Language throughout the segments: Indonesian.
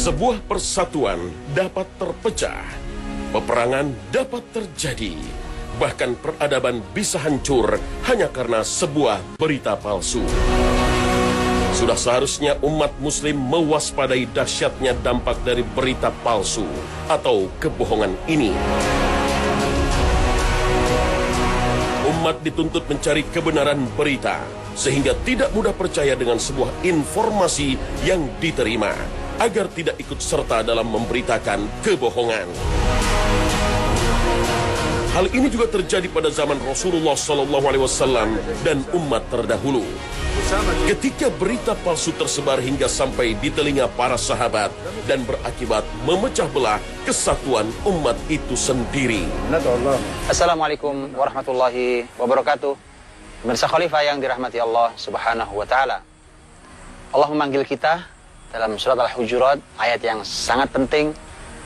Sebuah persatuan dapat terpecah, peperangan dapat terjadi, bahkan peradaban bisa hancur hanya karena sebuah berita palsu. Sudah seharusnya umat muslim mewaspadai dahsyatnya dampak dari berita palsu atau kebohongan ini. Umat dituntut mencari kebenaran berita, sehingga tidak mudah percaya dengan sebuah informasi yang diterima, agar tidak ikut serta dalam memberitakan kebohongan. Hal ini juga terjadi pada zaman Rasulullah SAW dan umat terdahulu. Ketika berita palsu tersebar hingga sampai di telinga para sahabat dan berakibat memecah belah kesatuan umat itu sendiri. Assalamualaikum warahmatullahi wabarakatuh. Pemirsa Khalifah yang dirahmati Allah Subhanahu wa taala. Allah memanggil kita dalam surat Al-Hujurat, ayat yang sangat penting,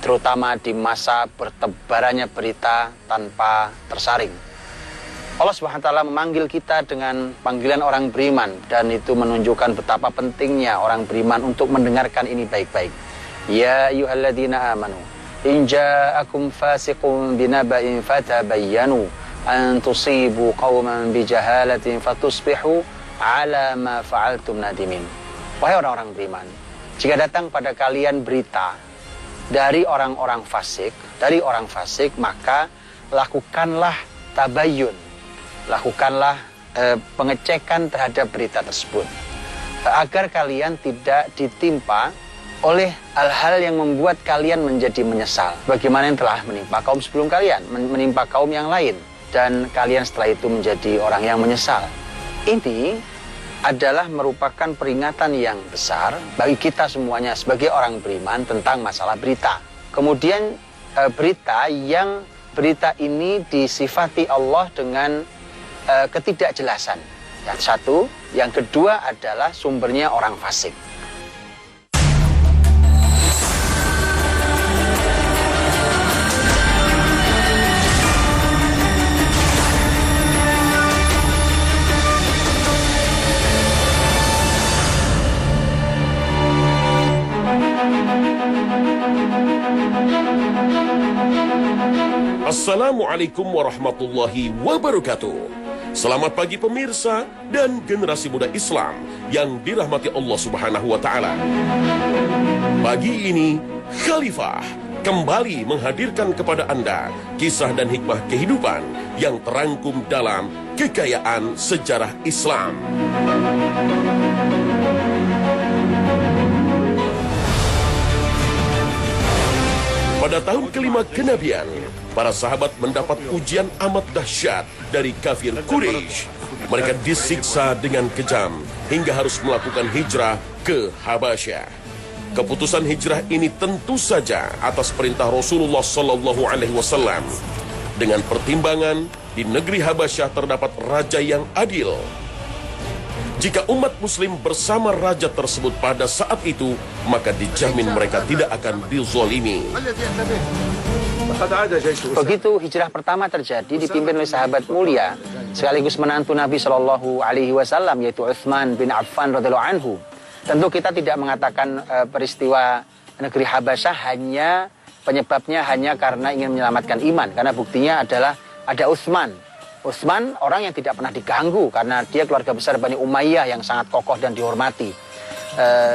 terutama di masa bertebarannya berita tanpa tersaring. Allah Subhanahu wa taala memanggil kita dengan panggilan orang beriman, dan itu menunjukkan betapa pentingnya orang beriman untuk mendengarkan ini baik-baik. Ya ayyuhalladzina amanu in ja'akum fasiqun binaba'in fatabayyanu an tusibu qauman bijahalatin fatusbihu ala ma fa'altum nadimin. Wahai orang-orang beriman, jika datang pada kalian berita dari orang-orang fasik, maka lakukanlah tabayyun, lakukanlah pengecekan terhadap berita tersebut, agar kalian tidak ditimpa oleh hal-hal yang membuat kalian menjadi menyesal, bagaimana yang telah menimpa kaum sebelum kalian, menimpa kaum yang lain, dan kalian setelah itu menjadi orang yang menyesal. Ini adalah merupakan peringatan yang besar bagi kita semuanya sebagai orang beriman tentang masalah berita. Kemudian berita ini disifati Allah dengan ketidakjelasan. Yang satu, yang kedua adalah sumbernya orang fasik. Assalamualaikum warahmatullahi wabarakatuh. Selamat pagi pemirsa dan generasi muda Islam yang dirahmati Allah Subhanahu wa taala. Pagi ini Khalifah kembali menghadirkan kepada Anda kisah dan hikmah kehidupan yang terangkum dalam Kekayaan Sejarah Islam. Pada tahun kelima kenabian, para sahabat mendapat ujian amat dahsyat dari kafir Quraisy. Mereka disiksa dengan kejam hingga harus melakukan hijrah ke Habasyah. Keputusan hijrah ini tentu saja atas perintah Rasulullah SAW. Dengan pertimbangan di negeri Habasyah terdapat raja yang adil. Jika umat muslim bersama raja tersebut pada saat itu, maka dijamin mereka tidak akan dizolimi. Begitu hijrah pertama terjadi, dipimpin oleh sahabat mulia sekaligus menantu Nabi Shallallahu Alaihi Wasallam, yaitu Utsman bin Affan radhiyallahu anhu. Tentu kita tidak mengatakan peristiwa negeri Habasyah hanya penyebabnya hanya karena ingin menyelamatkan iman, karena buktinya adalah ada Utsman. Utsman orang yang tidak pernah diganggu karena dia keluarga besar Bani Umayyah yang sangat kokoh dan dihormati.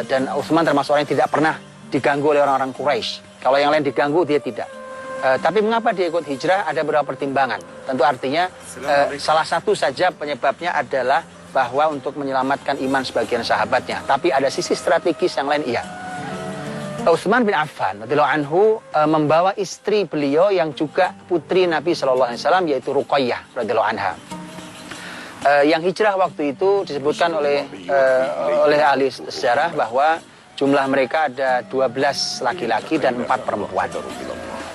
Dan Utsman termasuk orang yang tidak pernah diganggu oleh orang-orang Quraisy. Kalau yang lain diganggu, dia tidak. Tapi mengapa dia ikut hijrah? Ada beberapa pertimbangan. Tentu artinya salah satu saja penyebabnya adalah bahwa untuk menyelamatkan iman sebagian sahabatnya. Tapi ada sisi strategis yang lain, iya. Utsman bin Affan radhiyallahu anhu membawa istri beliau yang juga putri Nabi SAW, yaitu Ruqayyah radhiyallahu anha. Yang hijrah waktu itu disebutkan oleh ahli sejarah bahwa jumlah mereka ada 12 laki-laki dan 4 perempuan.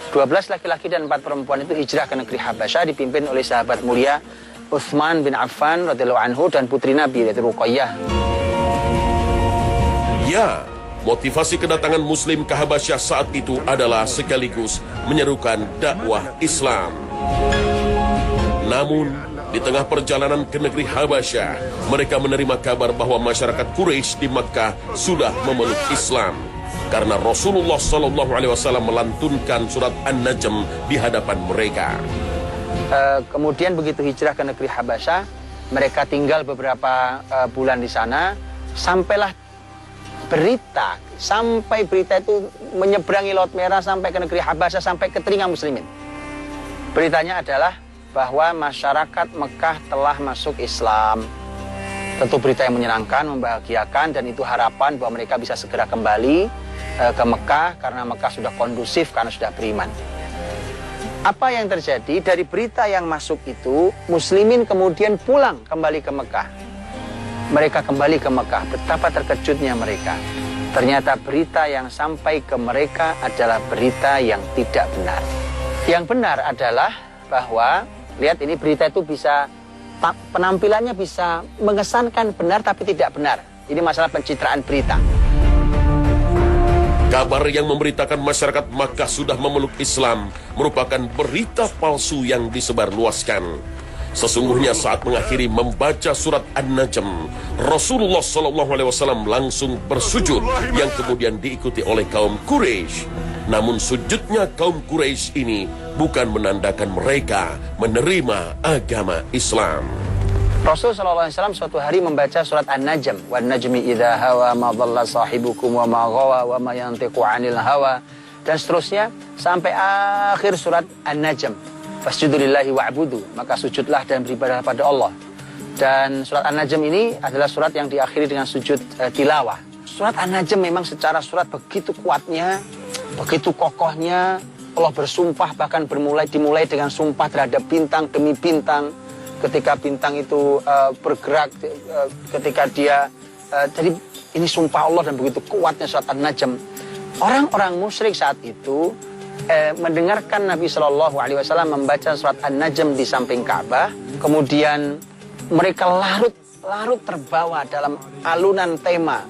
12 laki-laki dan 4 perempuan itu hijrah ke negeri Habasyah, dipimpin oleh sahabat mulia Utsman bin Affan radhiyallahu anhu dan putri Nabi, yaitu Ruqayyah. Ya, motivasi kedatangan Muslim ke Habasyah saat itu adalah sekaligus menyerukan dakwah Islam. Namun, di tengah perjalanan ke negeri Habasyah, mereka menerima kabar bahwa masyarakat Quraisy di Makkah sudah memeluk Islam. karena Rasulullah SAW melantunkan surat An-Najm di hadapan mereka. Kemudian begitu hijrah ke negeri Habasyah, mereka tinggal beberapa bulan di sana, sampailah berita, sampai berita itu menyeberangi Laut Merah sampai ke negeri Habasyah, sampai ke telinga muslimin. Beritanya adalah bahwa masyarakat Mekah telah masuk Islam. Tentu berita yang menyenangkan, membahagiakan, dan itu harapan bahwa mereka bisa segera kembali ke Mekah karena Mekah sudah kondusif karena sudah beriman. Apa yang terjadi dari berita yang masuk itu, muslimin kemudian pulang kembali ke Mekah. Mereka kembali ke Mekah, betapa terkejutnya mereka. Ternyata berita yang sampai ke mereka adalah berita yang tidak benar. Yang benar adalah bahwa, lihat ini berita itu bisa, penampilannya bisa mengesankan benar tapi tidak benar. Ini masalah pencitraan berita. Kabar yang memberitakan masyarakat Makkah sudah memeluk Islam merupakan berita palsu yang disebarluaskan. Sesungguhnya saat mengakhiri membaca surat An-Najm, Rasulullah SAW langsung bersujud yang kemudian diikuti oleh kaum Quraisy. Namun sujudnya kaum Quraisy ini bukan menandakan mereka menerima agama Islam. Rasul SAW suatu hari membaca surat An-Najm, wan najmi idza hawa ma dhalla sahibukum wa ma ghawa wa ma yantiqu 'anil hawa, dan seterusnya sampai akhir surat An-Najm. Fasjudu lillahi wa'budu, maka sujudlah dan beribadah pada Allah. Dan surat An-Najm ini adalah surat yang diakhiri dengan sujud tilawah. Surat An-Najm memang secara surat begitu kuatnya, begitu kokohnya. Allah bersumpah, bahkan dimulai dengan sumpah terhadap bintang demi bintang. Ketika bintang itu bergerak, ketika dia jadi ini sumpah Allah dan begitu kuatnya surat An-Najm. Orang-orang musyrik saat itu mendengarkan Nabi SAW membaca surat An-Najm di samping Ka'bah, kemudian mereka larut terbawa dalam alunan tema,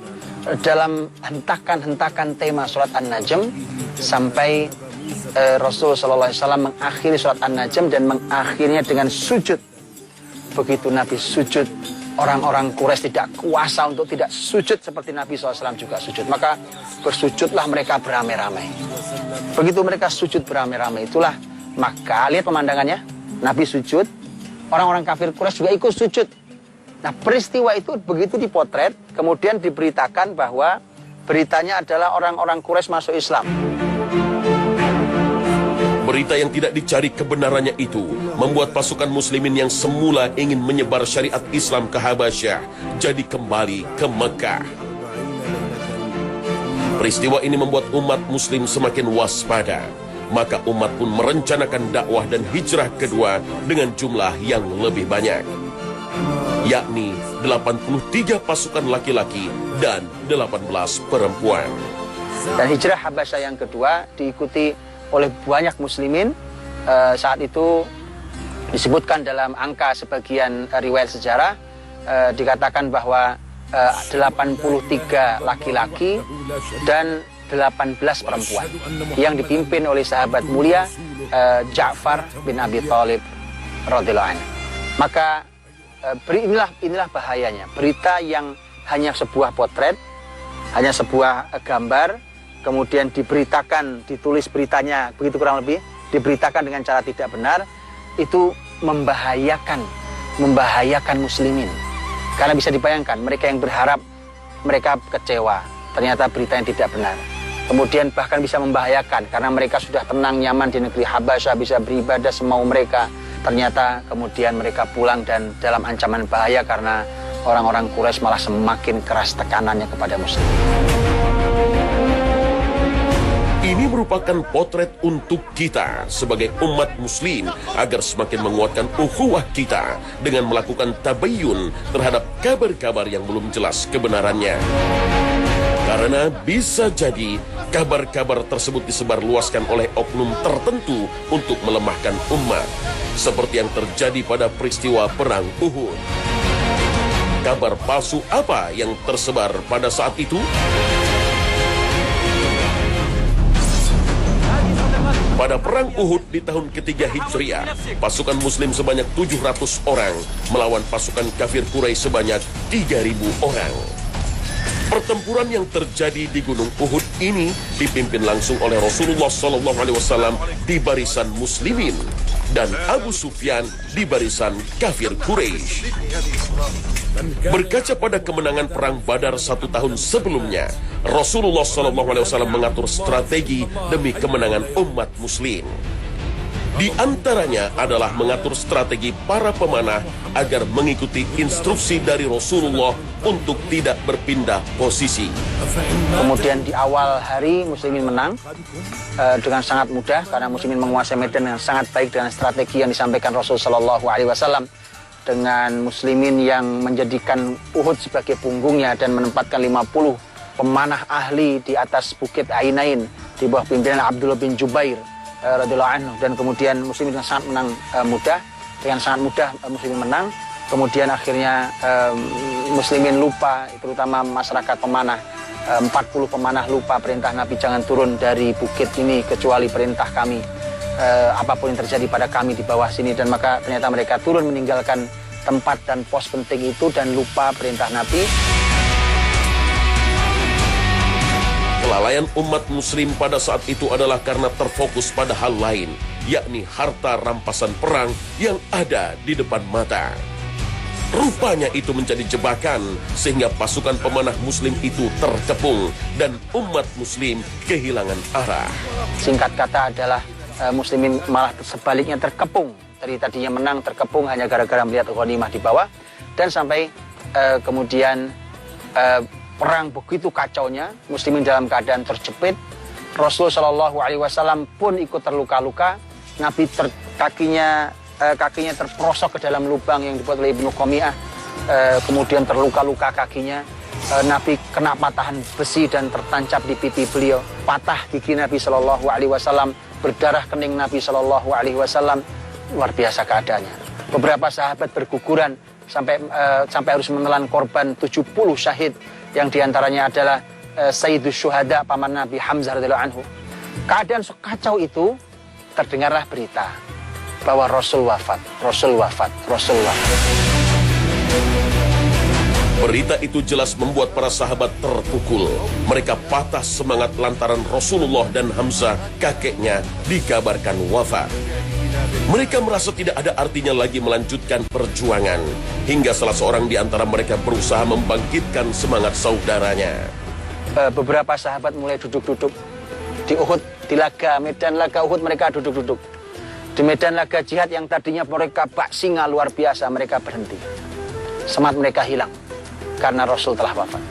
dalam hentakan-hentakan tema surat An-Najm, sampai Rasulullah SAW mengakhiri surat An-Najm dan mengakhirinya dengan sujud. Begitu Nabi sujud, orang-orang Quraisy tidak kuasa untuk tidak sujud seperti Nabi SAW juga sujud. Maka bersujudlah mereka beramai-ramai. Begitu mereka sujud beramai-ramai, itulah maka lihat pemandangannya. Nabi sujud, orang-orang kafir Quraisy juga ikut sujud. Nah, peristiwa itu begitu dipotret, kemudian diberitakan bahwa beritanya adalah orang-orang Quraisy masuk Islam. Berita yang tidak dicari kebenarannya itu membuat pasukan muslimin yang semula ingin menyebar syariat Islam ke Habasyah jadi kembali ke Mekah. Peristiwa ini membuat umat muslim semakin waspada. Maka umat pun merencanakan dakwah dan hijrah kedua dengan jumlah yang lebih banyak, yakni 83 pasukan laki-laki dan 18 perempuan. Dan hijrah Habasyah yang kedua diikuti oleh banyak muslimin. Saat itu disebutkan dalam angka sebagian riwayat sejarah, dikatakan bahwa 83 laki-laki dan 18 perempuan yang dipimpin oleh sahabat mulia Ja'far bin Abi Thalib radhiyallahu anhu. Maka inilah bahayanya berita yang hanya sebuah potret, hanya sebuah gambar, kemudian diberitakan, ditulis beritanya begitu kurang lebih, diberitakan dengan cara tidak benar, itu membahayakan muslimin. Karena bisa dibayangkan, mereka yang berharap, mereka kecewa, ternyata berita yang tidak benar. Kemudian bahkan bisa membahayakan, karena mereka sudah tenang, nyaman di negeri Habasyah, bisa beribadah semau mereka. Ternyata kemudian mereka pulang dan dalam ancaman bahaya, karena orang-orang Quraisy malah semakin keras tekanannya kepada muslim. Ini merupakan potret untuk kita sebagai umat muslim agar semakin menguatkan ukhuwah kita dengan melakukan tabayyun terhadap kabar-kabar yang belum jelas kebenarannya. Karena bisa jadi kabar-kabar tersebut disebarluaskan oleh oknum tertentu untuk melemahkan umat, seperti yang terjadi pada peristiwa Perang Uhud. Kabar palsu apa yang tersebar pada saat itu? Pada Perang Uhud di tahun ketiga Hijriah, pasukan muslim sebanyak 700 orang melawan pasukan kafir Quraisy sebanyak 3.000 orang. Pertempuran yang terjadi di Gunung Uhud ini dipimpin langsung oleh Rasulullah SAW di barisan Muslimin dan Abu Sufyan di barisan kafir Quraisy. Berkaca pada kemenangan perang Badar 1 tahun sebelumnya, Rasulullah SAW mengatur strategi demi kemenangan umat Muslim. Di antaranya adalah mengatur strategi para pemanah agar mengikuti instruksi dari Rasulullah untuk tidak berpindah posisi. Kemudian di awal hari Muslimin menang dengan sangat mudah karena Muslimin menguasai medan dengan sangat baik dengan strategi yang disampaikan Rasul Shallallahu Alaihi Wasallam, dengan Muslimin yang menjadikan Uhud sebagai punggungnya dan menempatkan 50 pemanah ahli di atas Bukit Ainain di bawah pimpinan Abdullah bin Jubair radhiyallahu anhu, dan kemudian Muslimin dengan sangat mudah Muslimin menang. Kemudian akhirnya Muslimin lupa, terutama masyarakat pemanah, 40 pemanah lupa perintah Nabi, jangan turun dari bukit ini kecuali perintah kami, apapun yang terjadi pada kami di bawah sini. Dan maka ternyata mereka turun meninggalkan tempat dan pos penting itu dan lupa perintah Nabi. Kelalaian umat muslim pada saat itu adalah karena terfokus pada hal lain, yakni harta rampasan perang yang ada di depan mata. Rupanya itu menjadi jebakan sehingga pasukan pemanah muslim itu terkepung dan umat muslim kehilangan arah. Singkat kata adalah Muslimin malah sebaliknya terkepung. Dari tadinya menang terkepung hanya gara-gara melihat ghanimah di bawah, dan sampai kemudian perang begitu kacaunya, Muslimin dalam keadaan terjepit. Rasul Shallallahu Alaihi Wasallam pun ikut terluka-luka. Nabi kakinya terperosok ke dalam lubang yang dibuat oleh Ibnu Qamiyah. Kemudian terluka-luka kakinya. Nabi kena patahan besi dan tertancap di pipi beliau. Patah gigi Nabi Shallallahu Alaihi Wasallam, berdarah kening Nabi Shallallahu Alaihi Wasallam. Luar biasa keadaannya. Beberapa sahabat berguguran sampai harus menelan korban 70 syahid, yang diantaranya adalah Sayyidus Syuhada, paman Nabi Hamzah radhiyallahu anhu. Keadaan sekacau itu, terdengarlah berita bahwa Rasul wafat. Berita itu jelas membuat para sahabat terpukul. Mereka patah semangat lantaran Rasulullah dan Hamzah, kakeknya, dikabarkan wafat. Mereka merasa tidak ada artinya lagi melanjutkan perjuangan, hingga salah seorang di antara mereka berusaha membangkitkan semangat saudaranya. Beberapa sahabat mulai duduk-duduk di Uhud, di medan laga Uhud. Mereka duduk-duduk di medan laga jihad yang tadinya mereka bak singa luar biasa. Mereka berhenti, semangat mereka hilang karena Rasul telah wafat.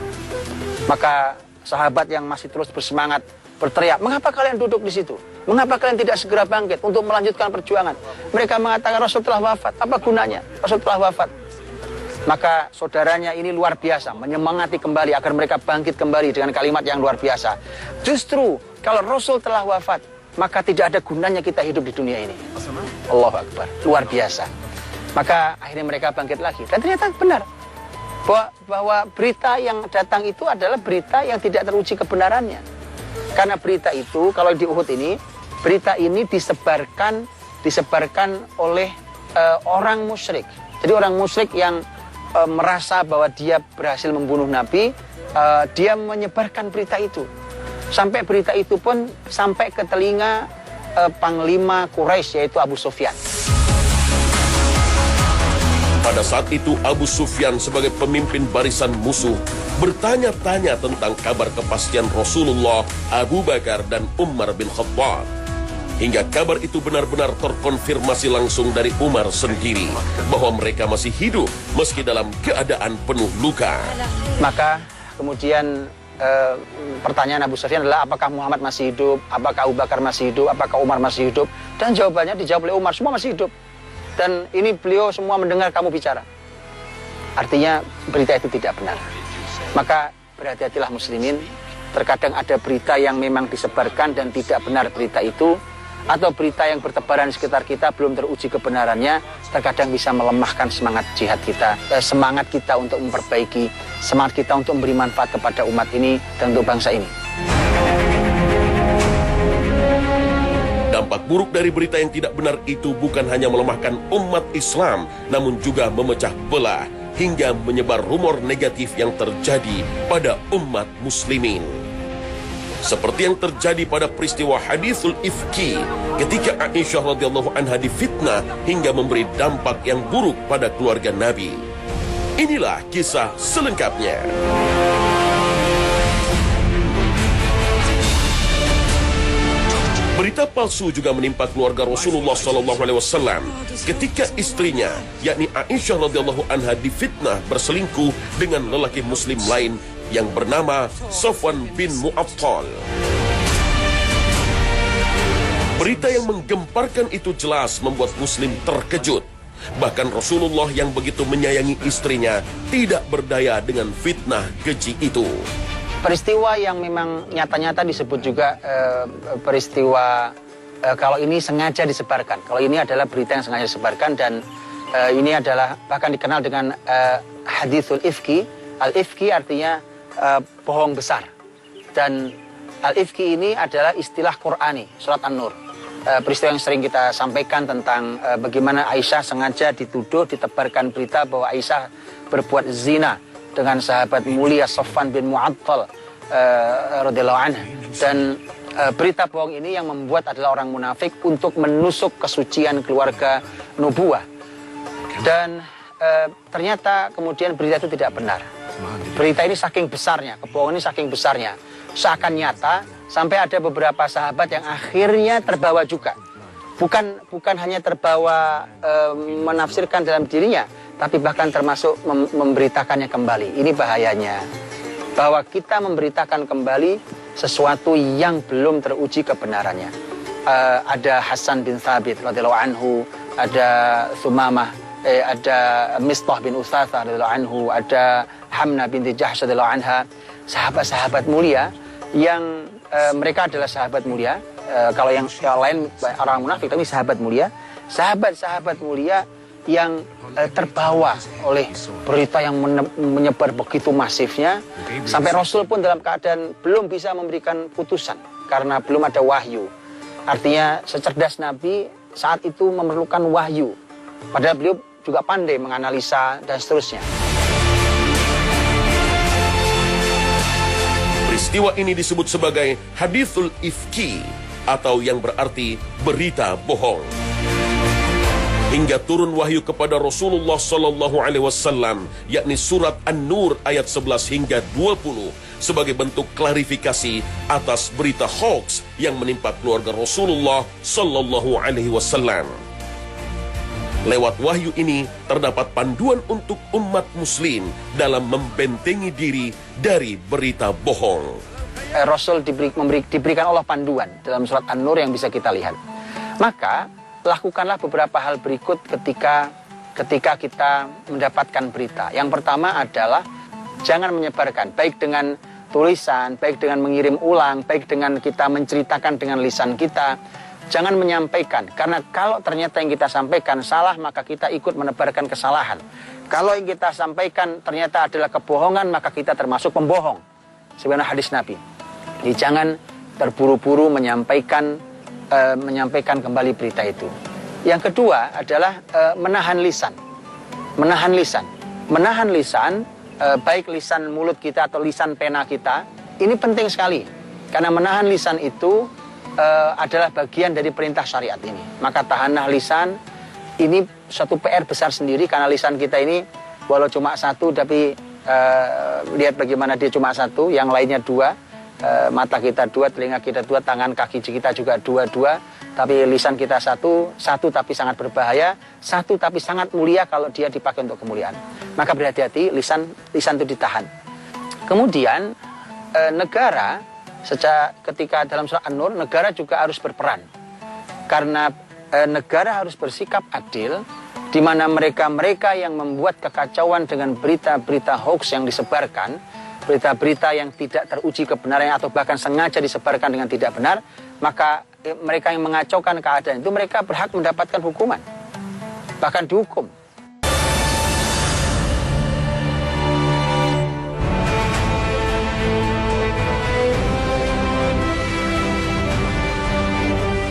Maka sahabat yang masih terus bersemangat berteriak, "Mengapa kalian duduk di situ? Mengapa kalian tidak segera bangkit untuk melanjutkan perjuangan?" Mereka mengatakan Rasul telah wafat. Apa gunanya? Rasul telah wafat. Maka saudaranya ini luar biasa, menyemangati kembali agar mereka bangkit kembali dengan kalimat yang luar biasa. Justru kalau Rasul telah wafat, maka tidak ada gunanya kita hidup di dunia ini. Allahu Akbar. Luar biasa. Maka akhirnya mereka bangkit lagi. Dan ternyata benar bahwa berita yang datang itu adalah berita yang tidak teruji kebenarannya. Karena berita itu, kalau di Uhud ini, berita ini disebarkan oleh orang musyrik. Jadi orang musyrik yang merasa bahwa dia berhasil membunuh Nabi, dia menyebarkan berita itu. Sampai berita itu pun sampai ke telinga Panglima Quraisy, yaitu Abu Sufyan. Pada saat itu Abu Sufyan sebagai pemimpin barisan musuh bertanya-tanya tentang kabar kepastian Rasulullah, Abu Bakar, dan Umar bin Khattab. Hingga kabar itu benar-benar terkonfirmasi langsung dari Umar sendiri bahwa mereka masih hidup meski dalam keadaan penuh luka. Maka kemudian pertanyaan Abu Sufyan adalah, apakah Muhammad masih hidup, apakah Abu Bakar masih hidup, apakah Umar masih hidup? Dan jawabannya dijawab oleh Umar, semua masih hidup. Dan ini beliau semua mendengar kamu bicara. Artinya berita itu tidak benar. Maka berhati-hatilah muslimin. Terkadang ada berita yang memang disebarkan dan tidak benar berita itu, atau berita yang bertebaran di sekitar kita belum teruji kebenarannya, terkadang bisa melemahkan semangat jihad kita, semangat kita untuk memperbaiki, semangat kita untuk memberi manfaat kepada umat ini dan untuk bangsa ini. Dampak buruk dari berita yang tidak benar itu bukan hanya melemahkan umat Islam, namun juga memecah belah hingga menyebar rumor negatif yang terjadi pada umat muslimin. Seperti yang terjadi pada peristiwa hadithul ifki ketika Aisyah radhiyallahu anha difitnah hingga memberi dampak yang buruk pada keluarga Nabi. Inilah kisah selengkapnya. Berita palsu juga menimpa keluarga Rasulullah SAW ketika istrinya, yakni Aisyah radhiyallahu anha, difitnah berselingkuh dengan lelaki Muslim lain yang bernama Safwan bin Mu'attal. Berita yang menggemparkan itu jelas membuat Muslim terkejut. Bahkan Rasulullah yang begitu menyayangi istrinya tidak berdaya dengan fitnah keji itu. Peristiwa yang memang nyata-nyata disebut juga peristiwa kalau ini sengaja disebarkan. Kalau ini adalah berita yang sengaja disebarkan dan ini adalah bahkan dikenal dengan hadithul ifki. Al-ifki artinya bohong besar. Dan al-ifki ini adalah istilah Qur'ani, surat An-Nur. Peristiwa yang sering kita sampaikan tentang bagaimana Aisyah sengaja dituduh, ditebarkan berita bahwa Aisyah berbuat zina dengan sahabat mulia Safwan bin Mu'attal radhiyallahu anhu. Dan berita bohong ini yang membuat adalah orang munafik untuk menusuk kesucian keluarga nubuah. Dan ternyata kemudian berita itu tidak benar. Berita ini saking besarnya, kebohongan ini saking besarnya, seakan nyata sampai ada beberapa sahabat yang akhirnya terbawa juga. Bukan hanya terbawa menafsirkan dalam dirinya, tapi bahkan termasuk memberitakannya kembali. Ini bahayanya, bahwa kita memberitakan kembali sesuatu yang belum teruji kebenarannya. Ada Hasan bin Thabit radhiyallahu anhu, ada Thumamah, ada Mistah bin Utsatsah radhiyallahu anhu, ada Hamnah binti Jahsy radhiyallahu anha, sahabat-sahabat mulia yang mereka adalah sahabat mulia. Kalau yang lain orang munafik, tapi sahabat mulia, sahabat-sahabat mulia yang terbawa oleh berita yang menyebar begitu masifnya, sampai Rasul pun dalam keadaan belum bisa memberikan putusan karena belum ada wahyu. Artinya secerdas Nabi saat itu memerlukan wahyu, padahal beliau juga pandai menganalisa dan seterusnya. Peristiwa ini disebut sebagai hadithul ifki, atau yang berarti berita bohong. Hingga turun wahyu kepada Rasulullah SAW, yakni surat An-Nur ayat 11 hingga 20, sebagai bentuk klarifikasi atas berita hoax yang menimpa keluarga Rasulullah SAW. Lewat wahyu ini terdapat panduan untuk umat muslim dalam membentengi diri dari berita bohong. Rasul diberikan Allah panduan dalam surat An-Nur yang bisa kita lihat. Maka lakukanlah beberapa hal berikut ketika kita mendapatkan berita. Yang pertama adalah jangan menyebarkan, baik dengan tulisan, baik dengan mengirim ulang, baik dengan kita menceritakan dengan lisan kita. Jangan menyampaikan, karena kalau ternyata yang kita sampaikan salah, maka kita ikut menebarkan kesalahan. Kalau yang kita sampaikan ternyata adalah kebohongan, maka kita termasuk pembohong. Sebenarnya hadis Nabi. Jadi jangan terburu-buru menyampaikan kembali berita itu. Yang kedua adalah menahan lisan. Menahan lisan. Menahan lisan, baik lisan mulut kita atau lisan pena kita, ini penting sekali. Karena menahan lisan itu adalah bagian dari perintah syariat ini. Maka tahanlah lisan. Ini suatu PR besar sendiri, karena lisan kita ini walau cuma satu, tapi lihat bagaimana dia cuma satu, yang lainnya dua. Mata kita dua, telinga kita dua, tangan kaki kita juga dua-dua. Tapi lisan kita satu tapi sangat berbahaya, satu tapi sangat mulia kalau dia dipakai untuk kemuliaan. Maka berhati-hati, lisan itu ditahan. Kemudian negara, ketika dalam surat An-Nur, negara juga harus berperan. Karena negara harus bersikap adil, di mana mereka yang membuat kekacauan dengan berita-berita hoax yang disebarkan, berita-berita yang tidak teruji kebenarannya atau bahkan sengaja disebarkan dengan tidak benar, maka mereka yang mengacaukan keadaan itu, mereka berhak mendapatkan hukuman, bahkan dihukum.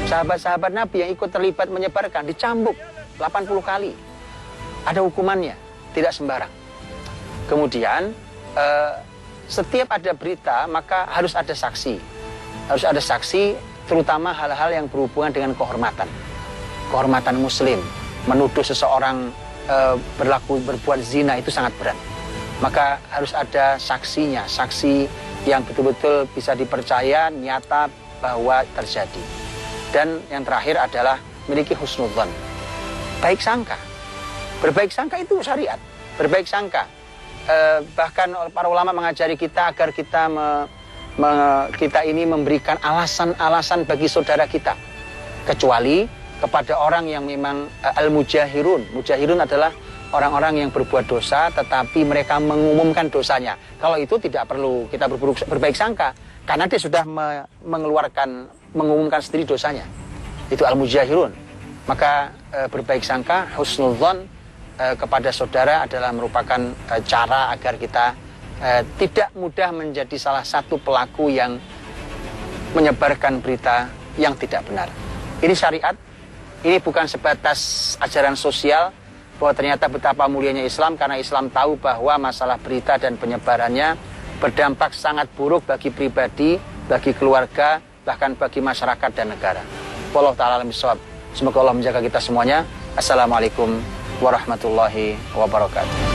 Sahabat-sahabat Nabi yang ikut terlibat menyebarkan dicambuk 80 kali. Ada hukumannya, tidak sembarang. Kemudian setiap ada berita maka harus ada saksi. Harus ada saksi, terutama hal-hal yang berhubungan dengan kehormatan. Kehormatan muslim. Menuduh seseorang berbuat zina itu sangat berat. Maka harus ada saksinya, saksi yang betul-betul bisa dipercaya, nyata bahwa terjadi. Dan yang terakhir adalah memiliki husnudzon, baik sangka. Berbaik sangka itu syariat. Berbaik sangka. Bahkan para ulama mengajari kita agar kita kita ini memberikan alasan-alasan bagi saudara kita, kecuali kepada orang yang memang al-mujahirun. Mujahirun adalah orang-orang yang berbuat dosa tetapi mereka mengumumkan dosanya. Kalau itu tidak perlu kita berbaik sangka karena dia sudah mengumumkan sendiri dosanya. Itu al-mujahirun. Maka berbaik sangka, husnudzon kepada saudara adalah merupakan cara agar kita tidak mudah menjadi salah satu pelaku yang menyebarkan berita yang tidak benar. Ini syariat. Ini bukan sebatas ajaran sosial, bahwa ternyata betapa mulianya Islam, karena Islam tahu bahwa masalah berita dan penyebarannya berdampak sangat buruk bagi pribadi, bagi keluarga, bahkan bagi masyarakat dan negara. Wallahu ta'ala alam bishawab. Semoga Allah menjaga kita semuanya. Assalamualaikum warahmatullahi wabarakatuh.